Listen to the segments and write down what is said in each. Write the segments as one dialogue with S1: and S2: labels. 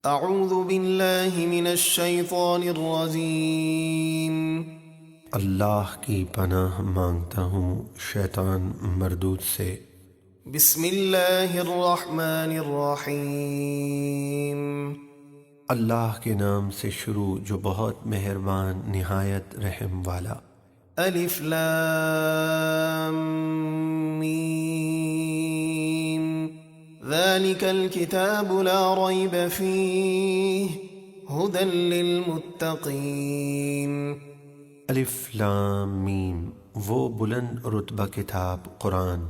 S1: اعوذ باللہ من الشیطان الرجیم۔
S2: اللہ کی پناہ مانگتا ہوں شیطان مردود سے۔
S1: بسم اللہ الرحمن الرحیم۔
S2: اللہ کے نام سے شروع جو بہت مہربان نہایت رحم والا۔
S1: الف لام میم ذالک الکتاب لا ریب فیہ ھدی للمتقین۔
S2: الف لام میم، وہ بلند رتبہ کتاب قرآن،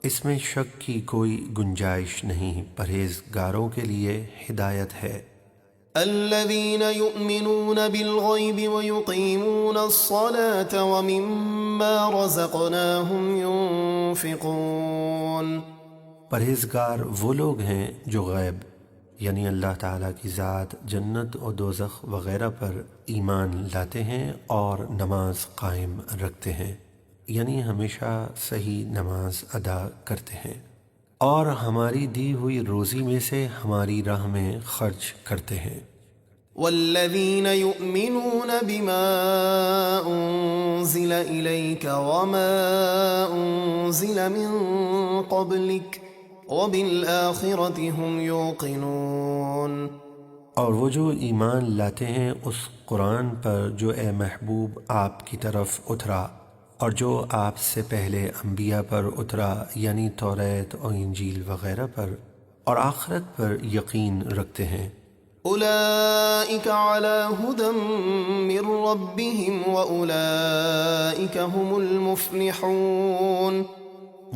S2: اس میں شک کی کوئی گنجائش نہیں، پرہیزگاروں کے لیے ہدایت ہے۔
S1: الذین یؤمنون بالغیب ویقیمون الصلاة ومما رزقناہم ينفقون۔
S2: پرہیزگار وہ لوگ ہیں جو غیب یعنی اللہ تعالیٰ کی ذات، جنت اور دوزخ وغیرہ پر ایمان لاتے ہیں اور نماز قائم رکھتے ہیں، یعنی ہمیشہ صحیح نماز ادا کرتے ہیں، اور ہماری دی ہوئی روزی میں سے ہماری راہ میں خرچ کرتے ہیں۔
S1: والذین یؤمنون بما انزل الیک وما انزل من قبلک وبالآخرۃ هم یوقنون۔
S2: اور وہ جو ایمان لاتے ہیں اس قرآن پر جو اے محبوب آپ کی طرف اترا اور جو آپ سے پہلے انبیاء پر اترا، یعنی توریت اور انجیل وغیرہ پر، اور آخرت پر یقین رکھتے ہیں۔
S1: اولئک علی ھدی من ربہم واولئک هم المفلحون۔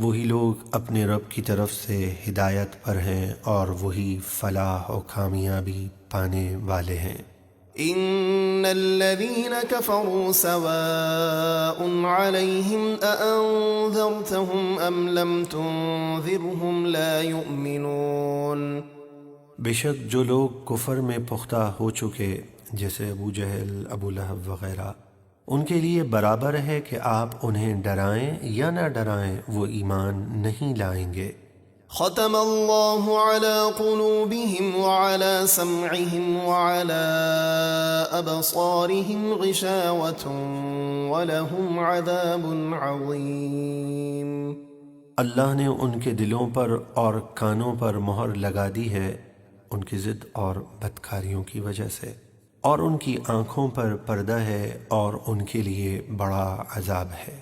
S2: وہی لوگ اپنے رب کی طرف سے ہدایت پر ہیں اور وہی فلاح و کامیابی پانے والے ہیں۔
S1: ان الذین کفروا سواء علیہم اانذرتہم ام لم تنذرہم لا یؤمنون۔
S2: بے شک جو لوگ کفر میں پختہ ہو چکے، جیسے ابو جہل، ابو لہب وغیرہ، ان کے لیے برابر ہے کہ آپ انہیں ڈرائیں یا نہ ڈرائیں، وہ ایمان نہیں لائیں گے۔
S1: ختم اللہ علی قلوبہم وعلی سمعہم وعلی ابصارہم غشاوۃ ولہم عذاب عظیم۔
S2: اللہ نے ان کے دلوں پر اور کانوں پر مہر لگا دی ہے ان کی ضد اور بدکاریوں کی وجہ سے، اور ان کی آنکھوں پر پردہ ہے اور ان کے لیے بڑا عذاب ہے۔